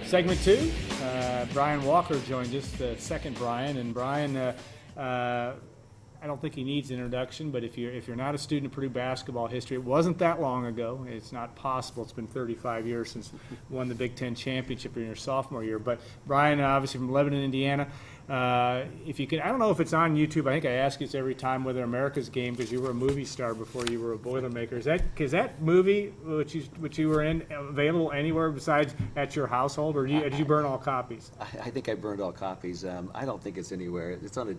Segment two, Brian Walker joined us, the second Brian. And Brian, I don't think he needs introduction, but if you're not a student of Purdue basketball history, it wasn't that long ago. It's not possible. It's been 35 years since you won the Big Ten championship in your sophomore year. But Brian, obviously from Lebanon, Indiana. If you could, I don't know if it's on YouTube. I think I ask you this every time whether America's Game, because you were a movie star before you were a Boilermaker. Is that movie which you were in available anywhere besides at your household, or did you burn all copies? I think I burned all copies. I don't think it's anywhere. It's on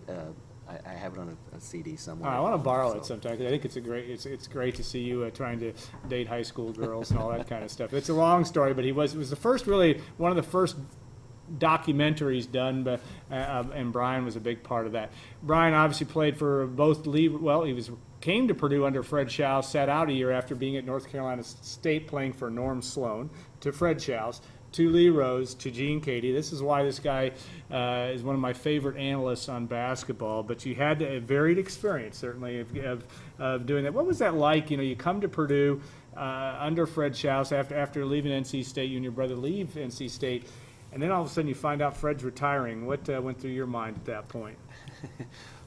I have it on a CD somewhere. I want to borrow it sometime, because I think it's great to see you trying to date high school girls and all that kind of stuff. It's a long story, but it was the first, really one of the first documentaries done, but and Brian was a big part of that. Brian obviously played for both came to Purdue under Fred Schaus, sat out a year after being at North Carolina State playing for Norm Sloan, to Fred Schaus, to Lee Rose, to Gene Keady. This is why this guy is one of my favorite analysts on basketball. But you had a varied experience, certainly, of doing that. What was that like? You come to Purdue under Fred Schaus after leaving NC State. You and your brother leave NC State, and then all of a sudden you find out Fred's retiring. What went through your mind at that point?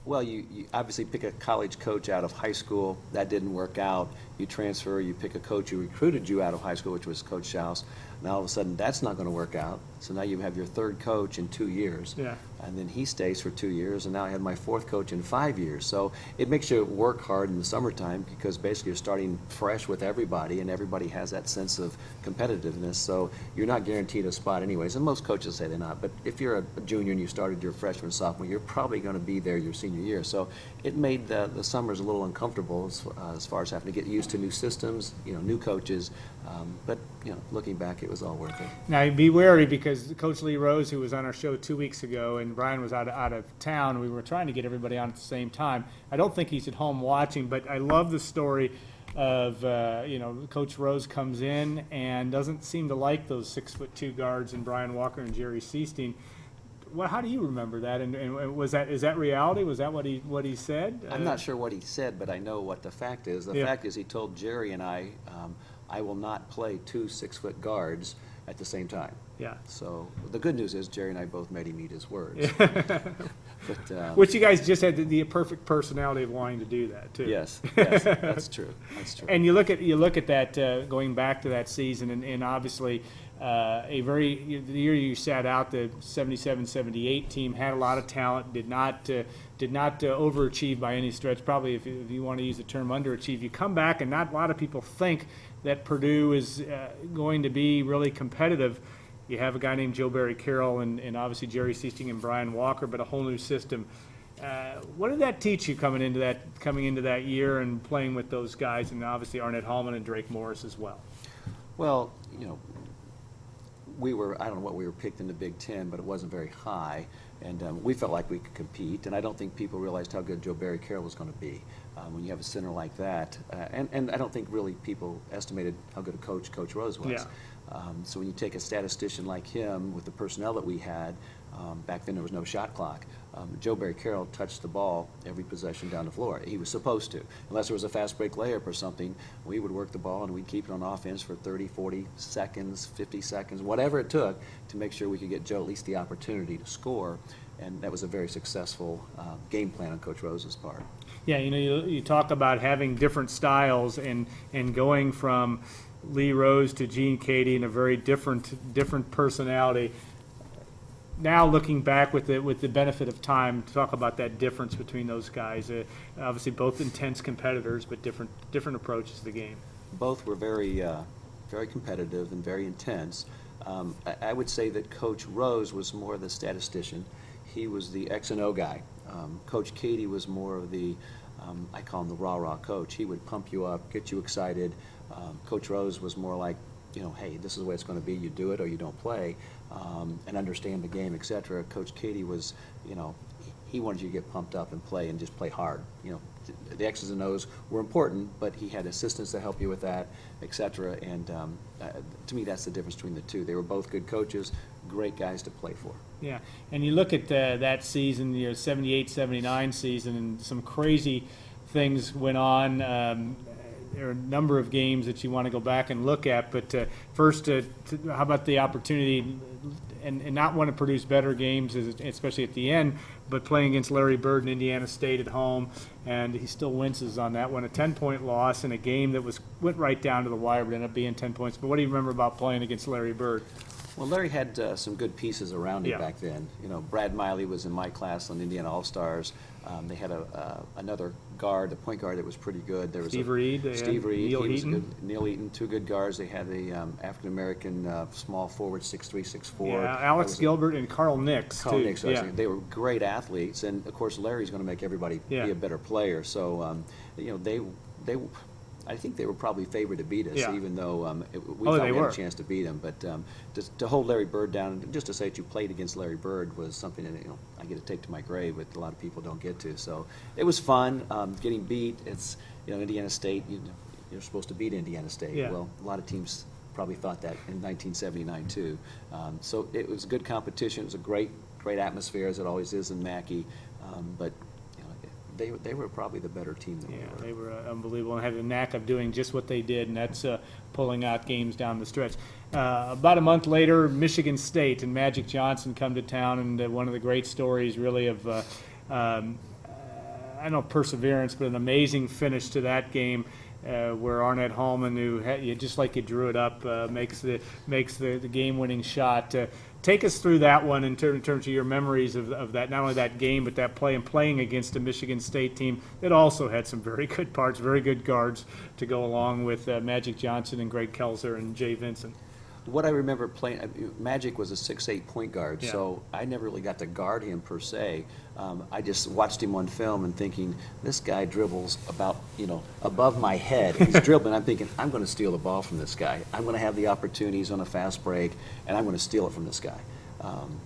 Well, you obviously pick a college coach out of high school. That didn't work out. You transfer, you pick a coach who recruited you out of high school, which was Coach Schaus. Now all of a sudden that's not going to work out. So now you have your third coach in 2 years. Yeah. And then he stays for 2 years, and now I had my fourth coach in 5 years. So it makes you work hard in the summertime, because basically you're starting fresh with everybody, and everybody has that sense of competitiveness. So you're not guaranteed a spot anyways, and most coaches say they're not. But if you're a junior and you started your freshman, sophomore, you're probably going to be there your senior year. So it made the summers a little uncomfortable as far as having to get used to new systems, new coaches. But looking back, it was all worth it. Now be wary, because Coach Lee Rose, who was on our show 2 weeks ago, and Brian was out of town, we were trying to get everybody on at the same time. I don't think he's at home watching, but I love the story of Coach Rose comes in and doesn't seem to like those 6'2" guards and Brian Walker and Jerry Seasteen. How do you remember that? And is that reality? Was that what he said? I'm not sure what he said, but I know what the fact is. The fact is, he told Jerry and I will not play 2 6-foot guards at the same time. Yeah. So the good news is Jerry and I both made him eat his words. But, which you guys just had the perfect personality of wanting to do that too. Yes, that's true. That's true. And you look at that going back to that season, and obviously the year you sat out, the 77-78 team had a lot of talent, did not overachieve by any stretch. Probably, if you want to use the term underachieve, you come back and not a lot of people think that Purdue is going to be really competitive. You have a guy named Joe Barry Carroll and obviously Jerry Seasting and Brian Walker, but a whole new system. What did that teach you coming into that year and playing with those guys, and obviously Arnett Hallman and Drake Morris as well? Well, I don't know what we were picked in the Big Ten, but it wasn't very high, and we felt like we could compete, and I don't think people realized how good Joe Barry Carroll was going to be when you have a center like that, and I don't think really people estimated how good a coach Coach Rose was. Yeah. So when you take a statistician like him with the personnel that we had, back then there was no shot clock. Joe Barry Carroll touched the ball every possession down the floor. He was supposed to. Unless there was a fast break layup or something, we would work the ball and we'd keep it on offense for 30, 40 seconds, 50 seconds, whatever it took to make sure we could get Joe at least the opportunity to score. And that was a very successful game plan on Coach Rose's part. Yeah, you talk about having different styles and going from Lee Rose to Gene Keady and a very different personality. Now looking back with the benefit of time, to talk about that difference between those guys. Obviously both intense competitors, but different approaches to the game. Both were very competitive and very intense. I would say that Coach Rose was more the statistician. He was the X and O guy. Coach Keady was more of the, I call him the rah-rah coach. He would pump you up, get you excited. Coach Rose was more like, hey, this is the way it's going to be. You do it or you don't play, and understand the game, etc. Coach Keady was, he wanted you to get pumped up and play and just play hard. The X's and O's were important, but he had assistants to help you with that, etc. And to me, that's the difference between the two. They were both good coaches, great guys to play for. Yeah, and you look at that season, 78-79 season, and some crazy things went on. there are a number of games that you want to go back and look at. But first, how about the opportunity and not want to produce better games, especially at the end, but playing against Larry Bird and Indiana State at home, and he still winces on that one. A 10-point loss in a game that went right down to the wire, but ended up being 10 points. But what do you remember about playing against Larry Bird? Well, Larry had some good pieces around him Yeah. back then. You know, Brad Miley was in my class on Indiana All-Stars. They had another guard, a point guard that was pretty good. There was Steve Reed, they had Steve Reed, Neil he was Eaton. good. Neil Eaton, two good guards. They had a African-American small forward, 6'3", 6'4". Yeah, Alex Gilbert and Carl Nix, Carl too. Nix, Yeah. they were great athletes, and of course Larry's going to make everybody Yeah. be a better player. So you know, I think they were probably favored to beat us, Yeah. even though we Oh, thought they we had were. a chance to beat them. But to hold Larry Bird down, just to say that you played against Larry Bird was something that I get to take to my grave, but a lot of people don't get to. So it was fun. Getting beat. It's Indiana State. You're supposed to beat Indiana State. Yeah. Well, a lot of teams probably thought that in 1979 too. So it was good competition. It was a great atmosphere, as it always is in Mackey. But they were probably the better team than we Yeah, were. they were unbelievable and had a knack of doing just what they did, and that's pulling out games down the stretch. About a month later, Michigan State and Magic Johnson come to town, and one of the great stories really of, I don't know perseverance, but an amazing finish to that game. Where Arnett Hallman, who just like you drew it up, makes the game-winning shot. Take us through that one in terms of your memories of that, not only that game, but that play and playing against a Michigan State team that also had some very good parts, very good guards to go along with Magic Johnson and Greg Kelser and Jay Vincent. What I remember playing, Magic was a 6'8" point guard, Yeah. so I never really got to guard him per se. I just watched him on film and thinking, this guy dribbles about, above my head. He's dribbling. I'm thinking, I'm going to steal the ball from this guy. I'm going to have the opportunities on a fast break, and I'm going to steal it from this guy.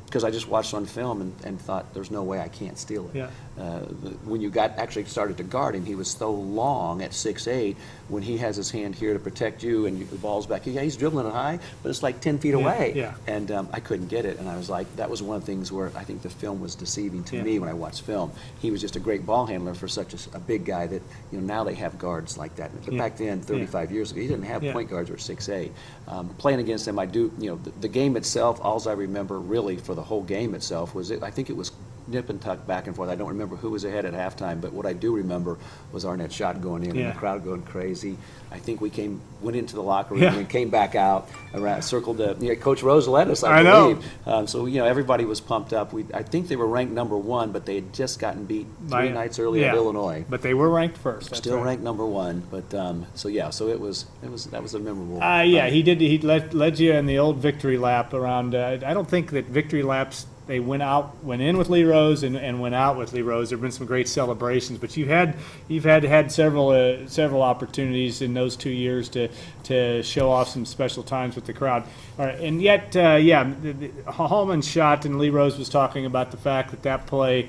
Because I just watched on film and thought, there's no way I can't steal it. Yeah. When you actually started to guard him, he was so long at 6'8", when he has his hand here to protect you and the ball's back. Yeah, he's dribbling it high, but it's like 10 feet away. Yeah. And I couldn't get it, and I was like, that was one of the things where I think the film was deceiving to Yeah. me when I watched film. He was just a great ball handler for such a big guy that, now they have guards like that. But Yeah. back then, 35 years ago, he didn't have Yeah. point guards who were 6'8". Playing against him, I do, the game itself, all I remember really for the whole game itself was, I think it was nip and tuck back and forth. I don't remember who was ahead at halftime, but what I do remember was Arnett's shot going in Yeah. and the crowd going crazy. I think we went into the locker room Yeah. and came back out, circled Coach Rose led us, I know. believe. So everybody was pumped up. I think they were ranked number 1, but they had just gotten beat three nights earlier at Yeah. Illinois. But they were ranked first. That's Still right. ranked number 1, but so that was a memorable. Yeah, he did. He led you in the old victory lap around. I don't think that victory laps they went in with Lee Rose and went out with Lee Rose. There've been some great celebrations, but you've had several opportunities in those 2 years to show off some special times with the crowd. All right, and yet, the Hallman's shot, and Lee Rose was talking about the fact that play.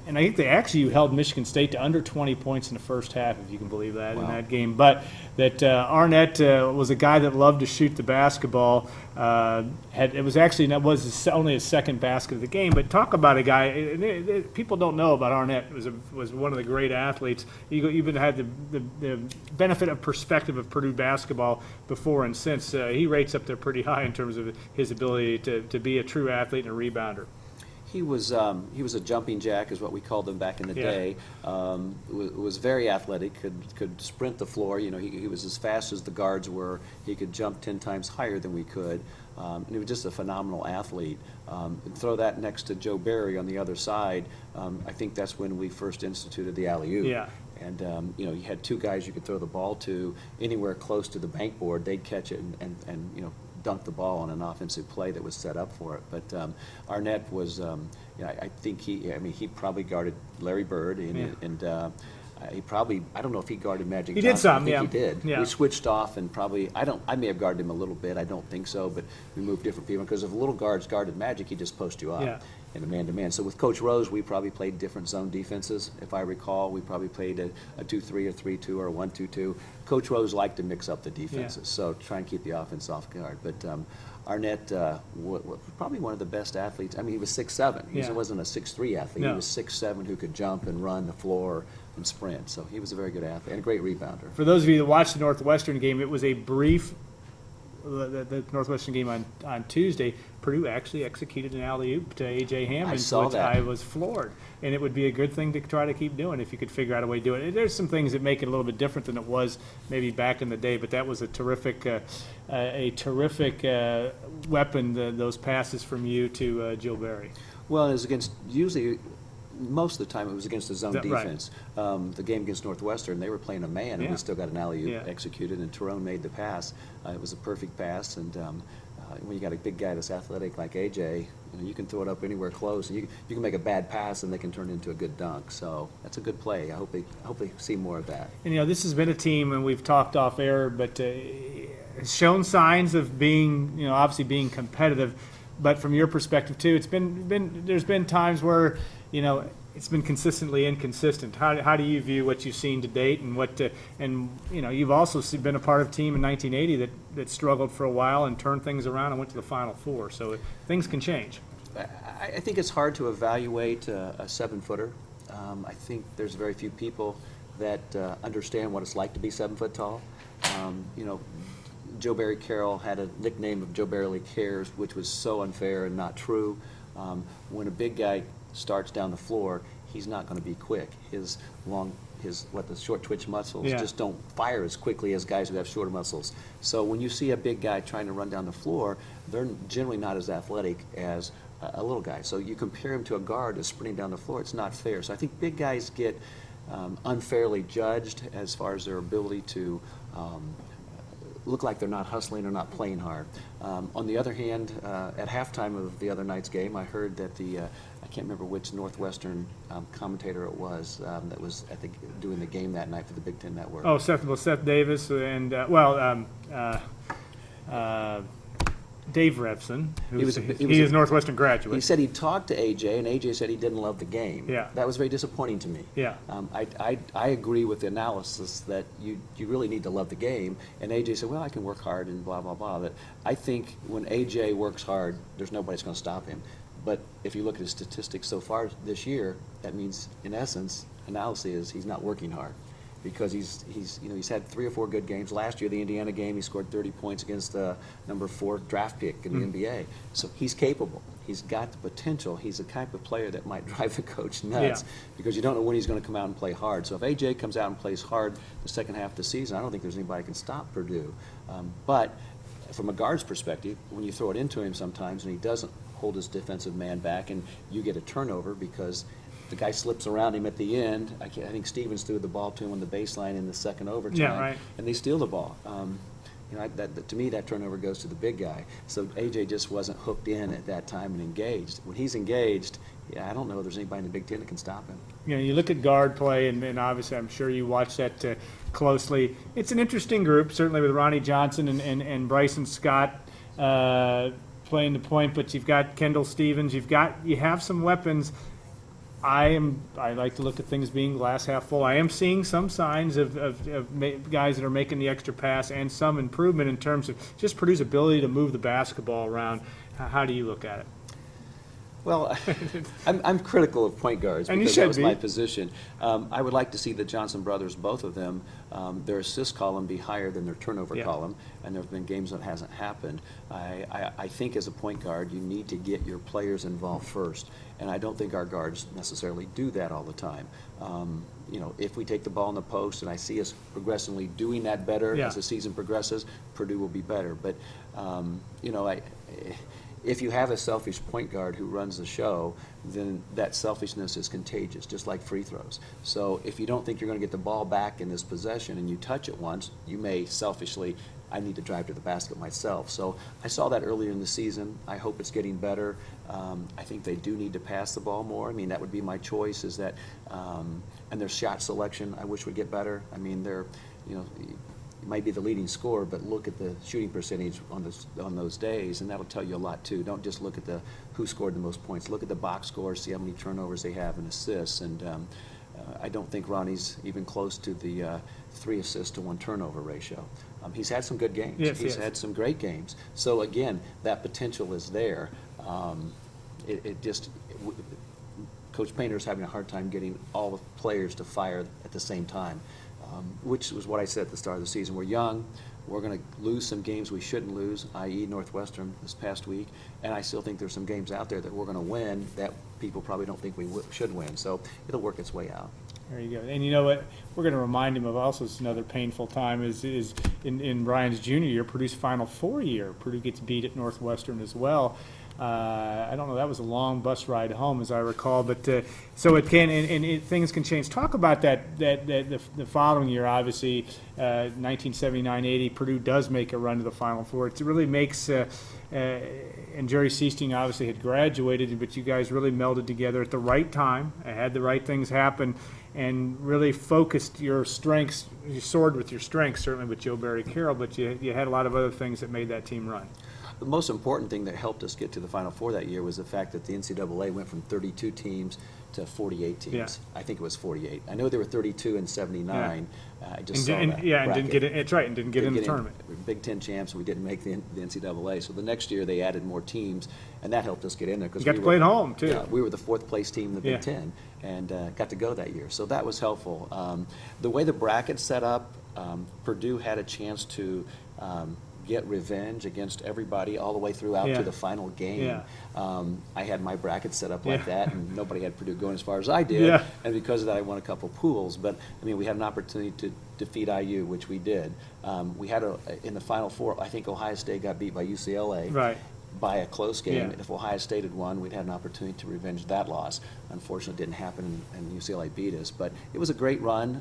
And I think you held Michigan State to under 20 points in the first half, if you can believe that, in Wow. that game. But that Arnett was a guy that loved to shoot the basketball. It was only his second basket of the game. But talk about a guy. People don't know about Arnett. Was one of the great athletes. You've had the benefit of perspective of Purdue basketball before and since. He rates up there pretty high in terms of his ability to be a true athlete and a rebounder. He was a jumping jack, is what we called them back in the Yeah. day. Was very athletic, could sprint the floor. He was as fast as the guards were. He could jump 10 times higher than we could. And he was just a phenomenal athlete. Throw that next to Joe Barry on the other side. I think that's when we first instituted the alley-oop. Yeah. And you had two guys you could throw the ball to anywhere close to the bankboard. They'd catch it and dunk the ball on an offensive play that was set up for it. But Arnett was, I think he probably guarded Larry Bird, and he probably, I don't know if he guarded Magic He Johnson. did some, I think yeah. he did. Yeah. We switched off and probably, I may have guarded him a little bit. I don't think so, but we moved different people because if little guards guarded Magic, he'd just post you up. Yeah. In a man-to-man. So with Coach Rose, we probably played different zone defenses. If I recall, we probably played a 2-3, a 3-2, or a 1-2-2. Coach Rose liked to mix up the defenses, so try and keep the offense off guard. But Arnett was probably one of the best athletes. I mean, he was 6'7". He Yeah. wasn't a 6'3" athlete. No. He was 6'7", who could jump and run the floor. and sprint. So he was a very good athlete and a great rebounder. For those of you that watched the Northwestern game, it was a brief, the Northwestern game on Tuesday. Purdue actually executed an alley-oop to A.J. Hammond, saw which that. I was floored. And it would be a good thing to try to keep doing if you could figure out a way to do it. There's some things that make it a little bit different than it was maybe back in the day, but that was a terrific weapon, those passes from you to Jill Berry. Well, it was against, usually, most of the time it was against the zone Right. defense. The game against Northwestern, they were playing a man, and Yeah. we still got an alley-oop Yeah. executed, and Tyrone made the pass. It was a perfect pass, and when you got a big guy that's athletic like AJ, you can throw it up anywhere close, and you can make a bad pass, and they can turn it into a good dunk. So that's a good play. I hope they see more of that. And, this has been a team, and we've talked off air, but has shown signs of being, obviously being competitive. But from your perspective too, there's been times where, it's been consistently inconsistent. How do you view what you've seen to date, and you've also been a part of a team in 1980 that struggled for a while and turned things around and went to the Final Four. So things can change. I think it's hard to evaluate a 7-footer. I think there's very few people that understand what it's like to be 7 foot tall. Joe Barry Carroll had a nickname of Joe Barely Cares, which was so unfair and not true. When a big guy starts down the floor, he's not going to be quick. The short twitch muscles Yeah. just don't fire as quickly as guys who have shorter muscles. So when you see a big guy trying to run down the floor, they're generally not as athletic as a little guy. So you compare him to a guard that's sprinting down the floor, it's not fair. So I think big guys get unfairly judged as far as their ability to look like they're not hustling or not playing hard. On the other hand, at halftime of the other night's game, I heard that I can't remember which Northwestern commentator it was that was doing the game that night for the Big Ten Network. Oh, Seth Davis and Dave Revson, he is Northwestern graduate. He said he talked to AJ, and AJ said he didn't love the game. Yeah. That was very disappointing to me. Yeah. I agree with the analysis that you really need to love the game, and AJ said, well, I can work hard and blah, blah, blah. That I think when AJ works hard, there's nobody's going to stop him. But if you look at his statistics so far this year, that means, in essence, analysis is he's not working hard. Because he's had 3 or 4 good games. Last year, the Indiana game, he scored 30 points against the number 4 draft pick in the NBA. So he's capable. He's got the potential. He's the type of player that might drive the coach nuts because you don't know when he's going to come out and play hard. So if AJ comes out and plays hard the second half of the season, I don't think there's anybody who can stop Purdue. But from a guard's perspective, when you throw it into him sometimes and he doesn't hold his defensive man back and you get a turnover because the guy slips around him at the end. I think Stevens threw the ball to him on the baseline in the second overtime, Yeah, right. and they steal the ball. To me, that turnover goes to the big guy. So AJ just wasn't hooked in at that time and engaged. When he's engaged, I don't know if there's anybody in the Big Ten that can stop him. You look at guard play, and obviously I'm sure you watch that closely. It's an interesting group, certainly with Ronnie Johnson and Bryson Scott playing the point, but you've got Kendall Stevens. You have some weapons. I like to look at things being glass half full. I am seeing some signs of guys that are making the extra pass and some improvement in terms of just Purdue's ability to move the basketball around. How do you look at it? Well, I'm critical of point guards And you because should that was be. my position. I would like to see the Johnson brothers, both of them, their assist column be higher than their turnover Yeah. column, and there have been games that hasn't happened. I think as a point guard, you need to get your players involved first, and I don't think our guards necessarily do that all the time. If we take the ball in the post and I see us progressively doing that better Yeah. as the season progresses, Purdue will be better. But, if you have a selfish point guard who runs the show, then that selfishness is contagious, just like free throws. So if you don't think you're going to get the ball back in this possession and you touch it once, you may selfishly, I need to drive to the basket myself. So I saw that earlier in the season. I hope it's getting better. I think they do need to pass the ball more. I mean, that would be my choice is that, and their shot selection I wish would get better. I mean, might be the leading scorer, but look at the shooting percentage on those days, and that'll tell you a lot too. Don't just look at who scored the most points. Look at the box scores, see how many turnovers they have and assists. And I don't think Ronnie's even close to the 3 assists to 1 turnover ratio. He's had some good games. Yes, He's yes. had some great games. So again, that potential is there. Coach Painter's having a hard time getting all the players to fire at the same time, which was what I said at the start of the season. We're young. We're going to lose some games we shouldn't lose, i.e. Northwestern this past week, and I still think there's some games out there that we're going to win that people probably don't think we should win. So it'll work its way out. There you go. And you know what? We're going to remind him of also another painful time is in Brian's junior year, Purdue's Final Four year. Purdue gets beat at Northwestern as well. I don't know. That was a long bus ride home, as I recall. But so it can, and things can change. Talk about the following year. Obviously, 1979-80, Purdue does make a run to the Final Four. It really makes. And Jerry Seasting obviously had graduated, but you guys really melded together at the right time, had the right things happen, and really focused your strengths. You soared with your strengths, certainly with Joe Barry Carroll, but you had a lot of other things that made that team run. The most important thing that helped us get to the Final Four that year was the fact that the NCAA went from 32 teams to 48 teams. Yeah. I think it was 48. I know there were 32 in '79. I just saw And that didn't get it. That's right, and didn't get in the in. tournament. Big Ten champs, and we didn't make the NCAA. So the next year they added more teams, and that helped us get in there. You got to play at home, too. Yeah, we were the fourth place team in the Yeah. Big Ten, and got to go that year. So that was helpful. The way the bracket set up, Purdue had a chance to get revenge against everybody all the way throughout Yeah. to the final game. Yeah. I had my bracket set up like Yeah. that, and nobody had Purdue going as far as I did. Yeah. And because of that, I won a couple pools. But, I mean, we had an opportunity to defeat IU, which we did. We had in the Final Four, I think Ohio State got beat by UCLA. Right. By a close game. Yeah. If Ohio State had won, we'd had an opportunity to revenge that loss. Unfortunately, it didn't happen, and UCLA beat us. But it was a great run.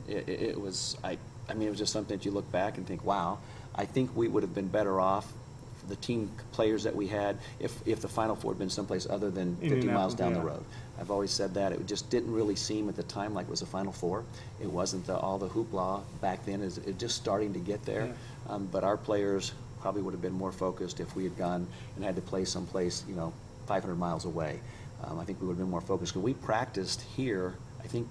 It was, I mean, it was just something that you look back and think, wow, I think we would have been better off, the team players that we had, if the Final Four had been someplace other than 50 miles down the Yeah. road. I've always said that. It just didn't really seem at the time like it was a Final Four. It wasn't all the hoopla back then. It just starting to get there. Yeah. But our players probably would have been more focused if we had gone and had to play someplace, 500 miles away. I think we would have been more focused. Because we practiced here, I think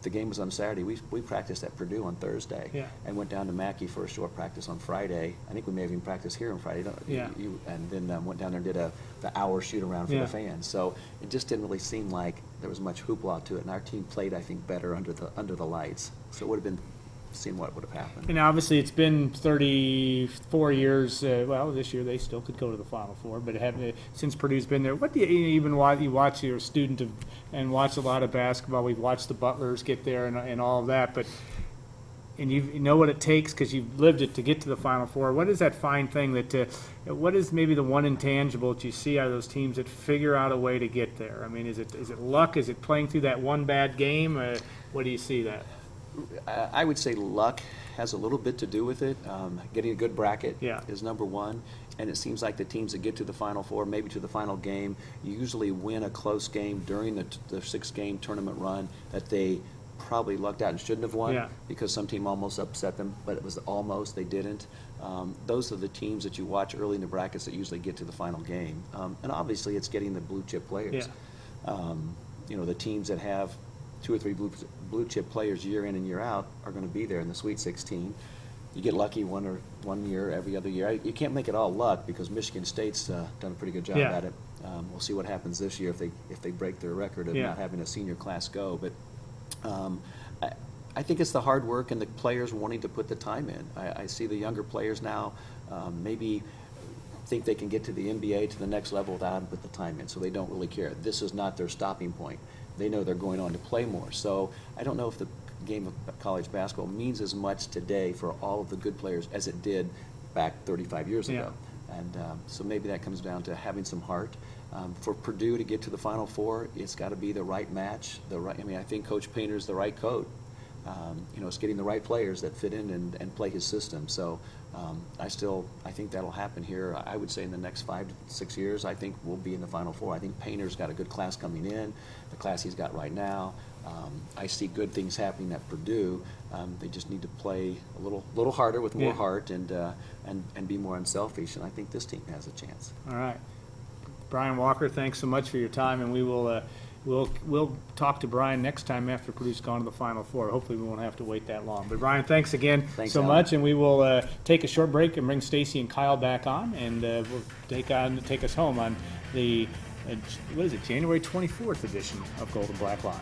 the game was on Saturday. We practiced at Purdue on Thursday. Yeah. And went down to Mackey for a short practice on Friday. I think we may have even practiced here on Friday. Yeah. And then went down there and did the hour shoot around for Yeah. the fans. So it just didn't really seem like there was much hoopla to it. And our team played, I think, better under the lights. So it would have been seen what would have happened. And obviously, it's been 34 years. Well, this year they still could go to the Final Four, but since Purdue's been there, what do you even watch? You watch, you're a student of, and watch a lot of basketball. We've watched the Butlers get there and all of that, but and you know what it takes because you've lived it to get to the Final Four. What is that fine thing that? What is maybe the one intangible that you see out of those teams that figure out a way to get there? I mean, is it luck? Is it playing through that one bad game? What do you see that? I would say luck has a little bit to do with it. Getting a good bracket Yeah. is number one. And it seems like the teams that get to the Final Four, maybe to the final game, usually win a close game during the six-game tournament run that they probably lucked out and shouldn't have won Yeah. because some team almost upset them, but it was almost, they didn't. Those are the teams that you watch early in the brackets that usually get to the final game. And obviously, it's getting the blue-chip players. Yeah. The teams that have 2 or 3 blue chip players year in and year out are going to be there in the Sweet 16. You get lucky one year, every other year. You can't make it all luck because Michigan State's done a pretty good job Yeah. at it. We'll see what happens this year if they break their record of Yeah. not having a senior class go. But I think it's the hard work and the players wanting to put the time in. I see the younger players now maybe think they can get to the NBA to the next level without having to put the time in, so they don't really care. This is not their stopping point. They know they're going on to play more. So I don't know if the game of college basketball means as much today for all of the good players as it did back 35 years ago. And so maybe that comes down to having some heart. For Purdue to get to the Final Four, it's got to be the right match. I think Coach Painter's the right coach. It's getting the right players that fit in and play his system. So I think that'll happen here. I would say in the next 5 to 6 years, I think we'll be in the Final Four. I think Painter's got a good class coming in, the class he's got right now. I see good things happening at Purdue. They just need to play a little harder with more heart and be more unselfish. And I think this team has a chance. All right. Brian Walker, thanks so much for your time, and we will we'll talk to Brian next time after Purdue's gone to the Final Four. Hopefully we won't have to wait that long. But Brian, thanks again so Alan. much, and we will take a short break and bring Stacy and Kyle back on, and we'll take us home on the what is it, January 24th edition of Gold and Black Line.